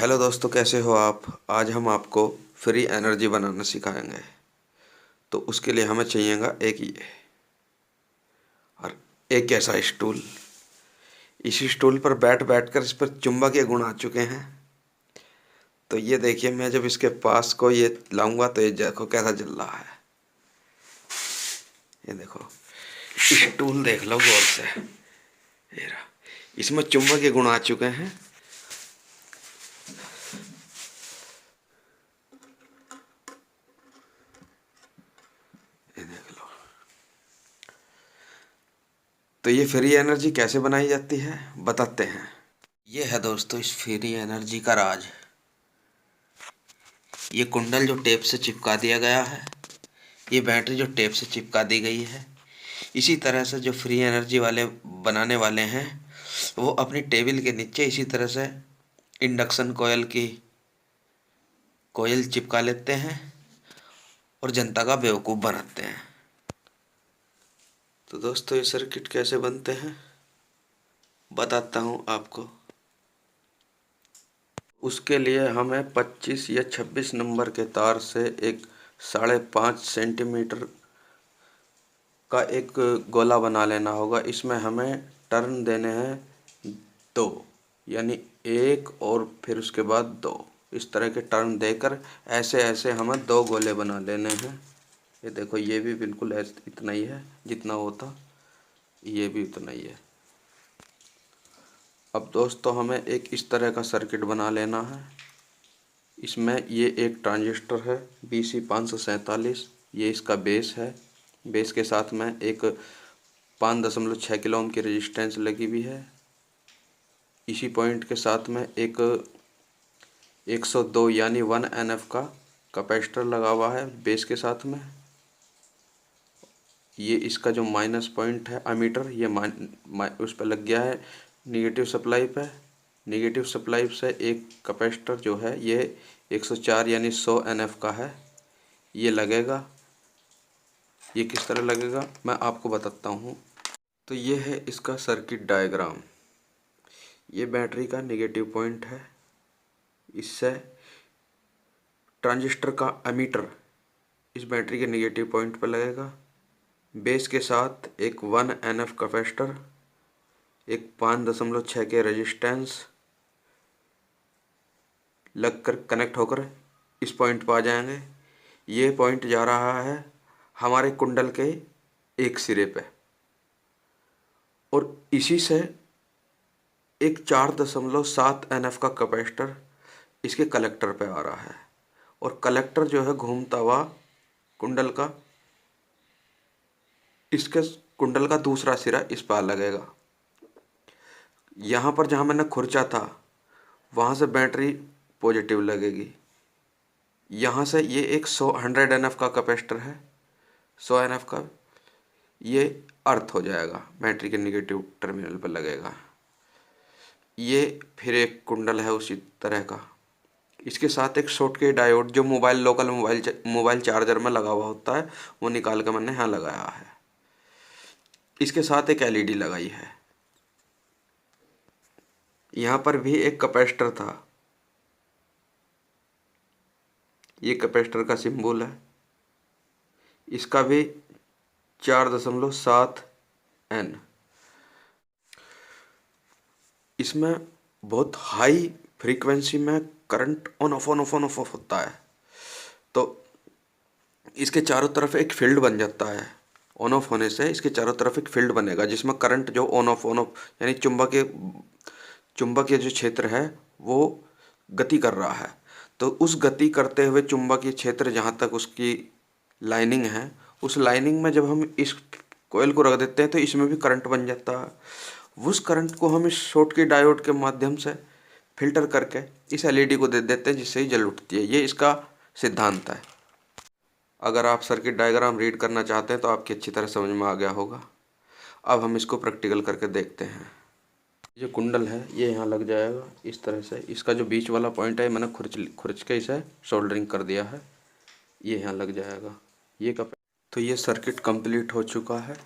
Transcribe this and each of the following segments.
Hello दोस्तों, कैसे हो आप। आज हम आपको फ्री एनर्जी बनाना सिखाएंगे। तो उसके लिए हमें चाहिएगा एक ये और एक ऐसा स्टूल। इस स्टूल पर बैठ बैठ कर इस पर चुंबकीय गुण आ चुके हैं। तो ये देखिए, मैं जब इसके पास को ये लाऊंगा तो ये देखो कैसा जल रहा है। ये देखो, स्टूल देख लो गौर से। ये रहा, इसमें चुंबकीय गुण आ चुके हैं। ये देख लो। तो ये फ्री एनर्जी कैसे बनाई जाती है बताते हैं। ये है दोस्तों इस फ्री एनर्जी का राज। ये कुंडल जो टेप से चिपका दिया गया है, ये बैटरी जो टेप से चिपका दी गई है। इसी तरह से जो फ्री एनर्जी वाले बनाने वाले हैं वो अपनी टेबल के नीचे इसी तरह से इंडक्शन कोयल चिपका लेते हैं और जनता का बेवकूफ़ बनाते हैं। तो दोस्तों ये सर्किट कैसे बनते हैं बताता हूँ आपको। उसके लिए हमें 25 या 26 नंबर के तार से एक 5.5 सेंटीमीटर का एक गोला बना लेना होगा। इसमें हमें टर्न देने हैं 2, यानी 1 और फिर उसके बाद 2। इस तरह के टर्न देकर ऐसे ऐसे हमें 2 गोले बना लेने हैं। ये देखो, ये भी बिल्कुल इतना ही है जितना होता, ये भी उतना ही है। अब दोस्तों हमें एक इस तरह का सर्किट बना लेना है। इसमें ये एक ट्रांजिस्टर है BC547, ये इसका बेस है। बेस के साथ में एक 5.6 किलो ओम की रेजिस्टेंस लगी हुई है। इसी पॉइंट के साथ में एक 102 यानी 1 NF का कैपेसिटर लगा हुआ है बेस के साथ में। ये इसका जो माइनस पॉइंट है अमीटर, ये उस पर लग गया है निगेटिव सप्लाई पे। निगेटिव सप्लाई से एक कैपेसिटर जो है ये 104 यानी 100 NF का है, ये लगेगा। ये किस तरह लगेगा मैं आपको बताता हूँ। तो ये है इसका सर्किट डायग्राम। ये बैटरी का निगेटिव पॉइंट है। इससे ट्रांजिस्टर का एमीटर इस बैटरी के निगेटिव पॉइंट पर लगेगा। बेस के साथ एक 1 NF कैपेसिटर, एक 5.6 के रेजिस्टेंस लगकर कनेक्ट होकर इस पॉइंट पर आ जाएंगे। ये पॉइंट जा रहा है हमारे कुंडल के एक सिरे पे और इसी से एक 4.7 NF का कैपेसिटर इसके कलेक्टर पे आ रहा है और कलेक्टर जो है घूमता हुआ कुंडल का, इसके कुंडल का दूसरा सिरा इस पार लगेगा। यहाँ पर जहाँ मैंने खुरचा था वहाँ से बैटरी पॉजिटिव लगेगी। यहाँ से ये एक 100 NF का कैपेसिटर है, 100 NF का, ये अर्थ हो जाएगा, बैटरी के निगेटिव टर्मिनल पर लगेगा। ये फिर एक कुंडल है उसी तरह का। इसके साथ एक शॉटकी डायोड जो लोकल मोबाइल चार्जर में लगा हुआ होता है वो निकाल कर मैंने यहाँ लगाया है। इसके साथ एक LED लगाई है। यहाँ पर भी एक कैपेसिटर था, ये कैपेसिटर का सिंबल है। इसका भी 4.7 N। इसमें बहुत हाई फ्रीक्वेंसी में करंट ऑन ऑफ होता है। तो इसके चारों तरफ एक फील्ड बन जाता है। ऑन ऑफ होने से इसके चारों तरफ एक फील्ड बनेगा जिसमें करंट जो ऑन ऑफ यानी चुंबकीय जो क्षेत्र है वो गति कर रहा है। तो उस गति करते हुए चुंबकीय क्षेत्र जहाँ तक उसकी लाइनिंग है, उस लाइनिंग में जब हम इस कोयल को रख देते हैं तो इसमें भी करंट बन जाता है। उस करंट को हम इस शॉटकी डायोड के माध्यम से फिल्टर करके इस LED को दे देते हैं जिससे ही जल उठती है। ये इसका सिद्धांत है। अगर आप सर्किट डायग्राम रीड करना चाहते हैं तो आपकी अच्छी तरह समझ में आ गया होगा। अब हम इसको प्रैक्टिकल करके देखते हैं। जो कुंडल है ये यहाँ लग जाएगा इस तरह से। इसका जो बीच वाला पॉइंट है मैंने खुरच के इसे सोल्डरिंग कर दिया है, ये यहाँ लग जाएगा। ये तो ये सर्किट कंप्लीट हो चुका है।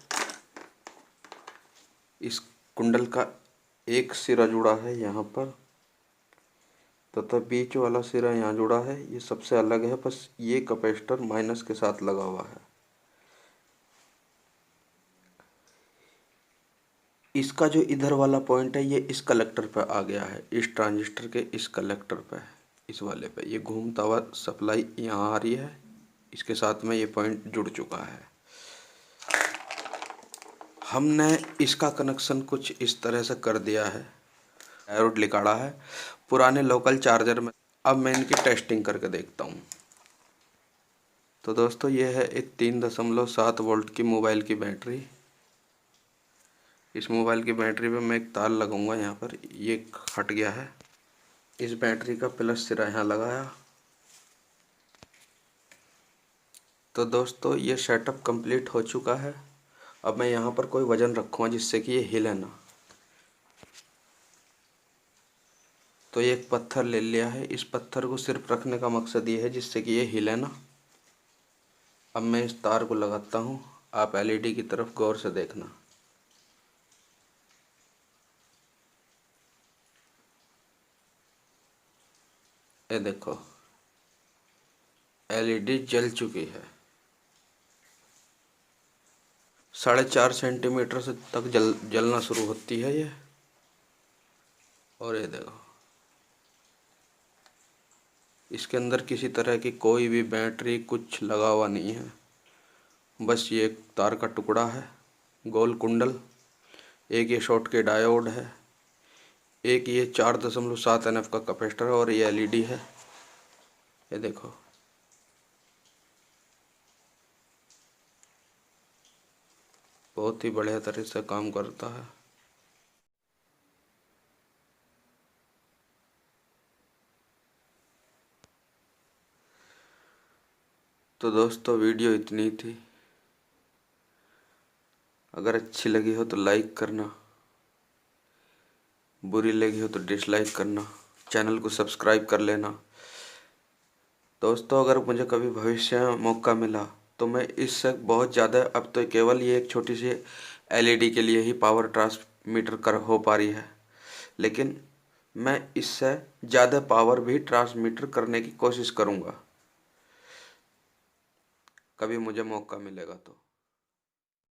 इस कुंडल का एक सिरा जुड़ा है यहाँ पर, तथा बीच वाला सिरा यहाँ जुड़ा है, ये सबसे अलग है, बस ये कैपेसिटर माइनस के साथ लगा हुआ है। इसका जो इधर वाला पॉइंट है ये इस कलेक्टर पर आ गया है, इस ट्रांजिस्टर के इस कलेक्टर पे, इस वाले पे ये घूमता हुआ सप्लाई यहाँ आ रही है, इसके साथ में ये पॉइंट जुड़ चुका है। हमने इसका कनेक्शन कुछ इस तरह से कर दिया है, डायोड निकाला है पुराने लोकल चार्जर में। अब मैं इनकी टेस्टिंग करके देखता हूँ। तो दोस्तों ये है एक 3.7 वोल्ट की मोबाइल की बैटरी। इस मोबाइल की बैटरी पे मैं एक तार लगाऊंगा, यहाँ पर ये हट गया है। इस बैटरी का प्लस सिरा यहाँ लगाया। तो दोस्तों ये सेटअप कंप्लीट हो चुका है। अब मैं यहाँ पर कोई वजन रखूँगा जिससे कि ये हिले ना। तो ये एक पत्थर ले लिया है, इस पत्थर को सिर्फ रखने का मकसद ये है जिससे कि ये हिले ना। अब मैं इस तार को लगाता हूँ, आप एलईडी की तरफ गौर से देखना। ये देखो एलईडी जल चुकी है। 4.5 सेंटीमीटर से तक जलना शुरू होती है ये। और ये देखो इसके अंदर किसी तरह की कोई भी बैटरी कुछ लगा हुआ नहीं है, बस ये एक तार का टुकड़ा है, गोल कुंडल, एक ये शॉर्ट के डायोड है, एक ये 4.7 NF का कैपेसिटर और ये एलईडी है। ये देखो बहुत ही बढ़िया तरह से काम करता है। तो दोस्तों वीडियो इतनी थी, अगर अच्छी लगी हो तो लाइक करना, बुरी लगी हो तो डिसलाइक करना, चैनल को सब्सक्राइब कर लेना। दोस्तों अगर मुझे कभी भविष्य में मौका मिला तो मैं इससे बहुत ज़्यादा, अब तो केवल ये एक छोटी सी एलईडी के लिए ही पावर ट्रांसमीटर कर हो पा रही है, लेकिन मैं इससे ज़्यादा पावर भी ट्रांसमीटर करने की कोशिश करूँगा, कभी मुझे मौका मिलेगा तो।